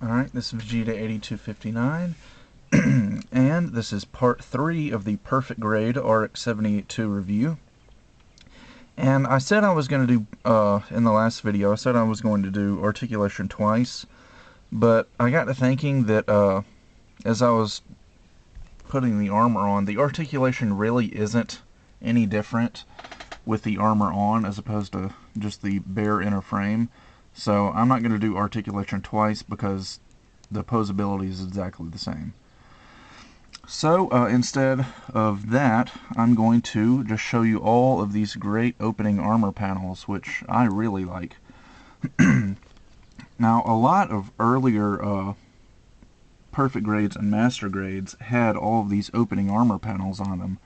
Alright, this is Vegeta8259, and this is part 3 of the Perfect Grade RX-78-2 review. And I said I was going to do, in the last video, I said I was going to do articulation twice, but I got to thinking that as I was putting the armor on, the articulation really isn't any different with the armor on as opposed to just the bare inner frame. So I'm not going to do articulation twice because the posability is exactly the same. So instead of that, I'm going to just show you all of these great opening armor panels, which I really like. Now, a lot of earlier Perfect Grades and Master Grades had all of these opening armor panels on them.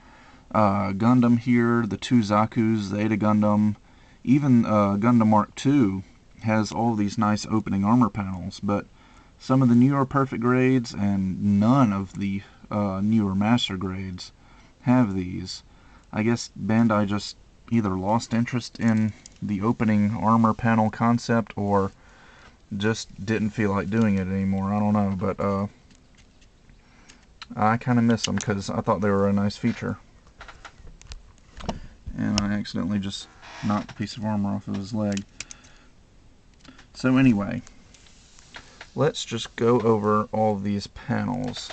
Gundam here, the two Zaku's, the Eta Gundam, even Gundam Mark II has all these nice opening armor panels, but some of the newer Perfect Grades and none of the newer Master Grades have these. I guess Bandai just either lost interest in the opening armor panel concept or just didn't feel like doing it anymore. I don't know, but I kind of miss them because I thought they were a nice feature. And I accidentally just knocked a piece of armor off of his leg. So anyway, let's just go over all of these panels,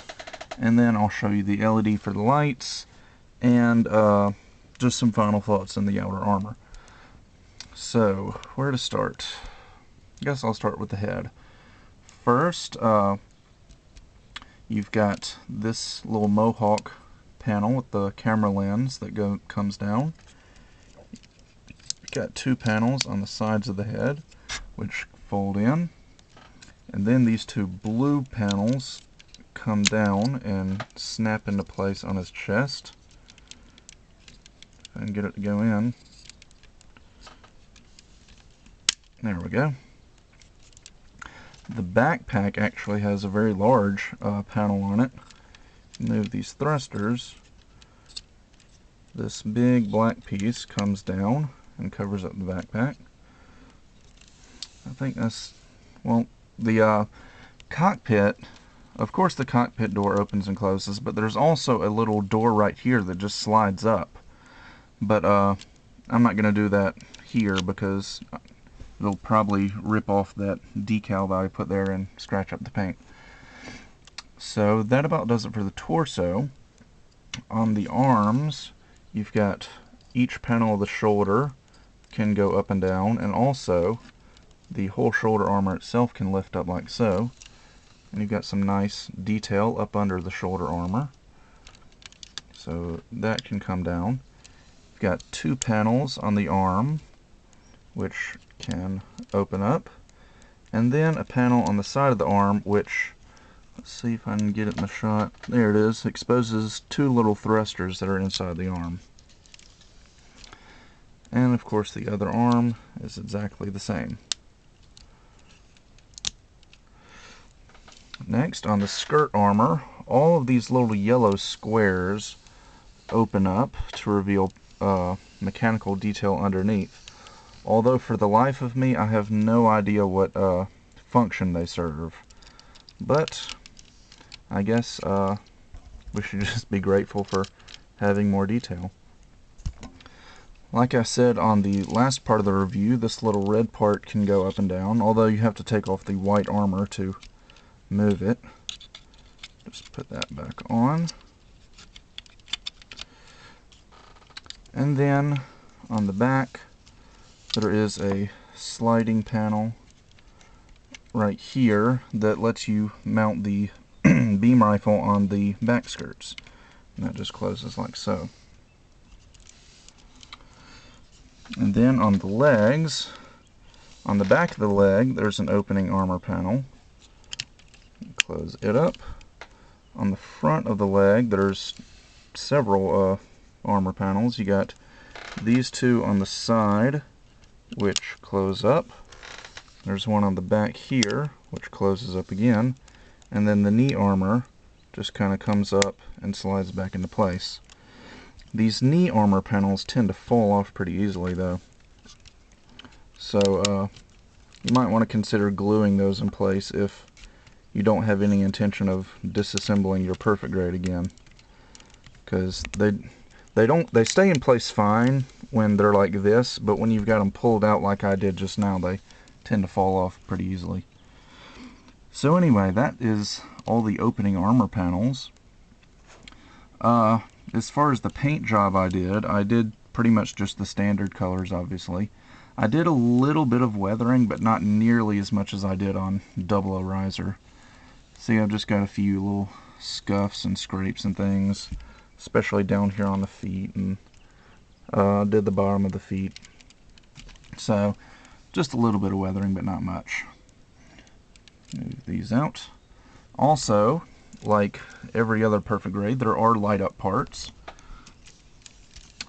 and then I'll show you the LED for the lights, and just some final thoughts on the outer armor. So, where to start? I guess I'll start with the head. First, you've got this little mohawk panel with the camera lens that comes down. You've got two panels on the sides of the head, which fold in, and then these two blue panels come down and snap into place on his chest. If I can get it to go in. There we go. The backpack actually has a very large panel on it. Move these thrusters. This big black piece comes down and covers up the backpack. I think that's, well, the cockpit, of course the cockpit door opens and closes, but there's also a little door right here that just slides up. But I'm not going to do that here because it'll probably rip off that decal that I put there and scratch up the paint. So that about does it for the torso. On the arms, you've got each panel of the shoulder can go up and down, and also the whole shoulder armor itself can lift up like so. And you've got some nice detail up under the shoulder armor. So that can come down. You've got two panels on the arm, which can open up. And then a panel on the side of the arm, which, let's see if I can get it in the shot. There it is. Exposes two little thrusters that are inside the arm. And of course the other arm is exactly the same. Next, on the skirt armor, all of these little yellow squares open up to reveal mechanical detail underneath. Although for the life of me, I have no idea what function they serve. But I guess we should just be grateful for having more detail. Like I said on the last part of the review, this little red part can go up and down, although you have to take off the white armor to move it. Just put that back on. And then on the back, there is a sliding panel right here that lets you mount the beam rifle on the back skirts. And that just closes like so. And then on the legs, on the back of the leg, there's an opening armor panel. Close it up. On the front of the leg, there's several armor panels. You got these two on the side, which close up. There's one on the back here, which closes up again. And then the knee armor just kind of comes up and slides back into place. These knee armor panels tend to fall off pretty easily though. So you might want to consider gluing those in place if you don't have any intention of disassembling your perfect grade again, because they stay in place fine when they're like this, but when you've got them pulled out like I did just now, they tend to fall off pretty easily. So anyway, that is all the opening armor panels. As far as the paint job I did pretty much just the standard colors, obviously. I did a little bit of weathering, but not nearly as much as I did on 00 Riser. See, I've just got a few little scuffs and scrapes and things, especially down here on the feet, and did the bottom of the feet. So, just a little bit of weathering, but not much. Move these out. Also, like every other perfect grade, there are light up parts.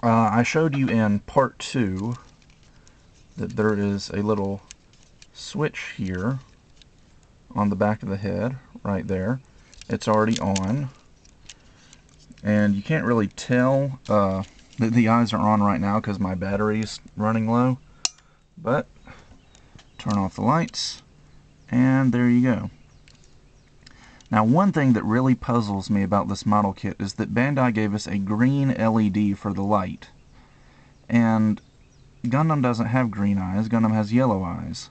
I showed you in part 2 that there is a little switch here on the back of the head, right there. It's already on, and you can't really tell that the eyes are on right now because my battery's running low, but turn off the lights, and there you go. Now, one thing that really puzzles me about this model kit is that Bandai gave us a green LED for the light. And Gundam doesn't have green eyes, Gundam has yellow eyes.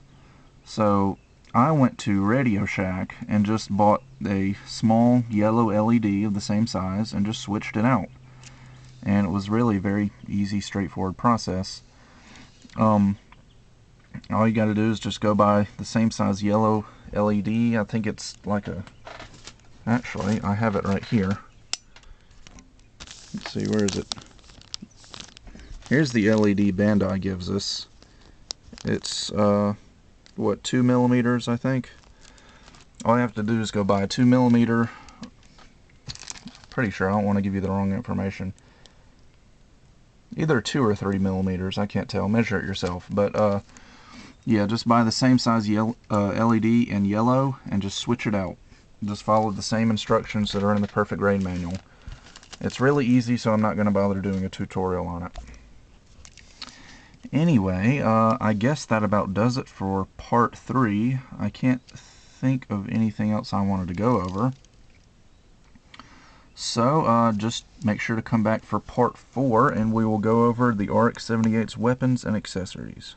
So I went to Radio Shack and just bought a small yellow LED of the same size and just switched it out. And it was really a very easy, straightforward process. All you got to do is just go buy the same size yellow LED. I think it's like a... Actually, I have it right here. Let's see, where is it? Here's the LED Bandai gives us. It's, what, 2 millimeters, I think? All I have to do is go buy a 2 millimeter. Pretty sure, I don't want to give you the wrong information. Either 2 or 3 millimeters, I can't tell. Measure it yourself. But, yeah, just buy the same size LED in yellow and just switch it out. Just follow the same instructions that are in the Perfect Grade manual. It's really easy, so I'm not going to bother doing a tutorial on it. Anyway, I guess that about does it for part 3. I can't think of anything else I wanted to go over. So, just make sure to come back for part 4, and we will go over the RX-78's weapons and accessories.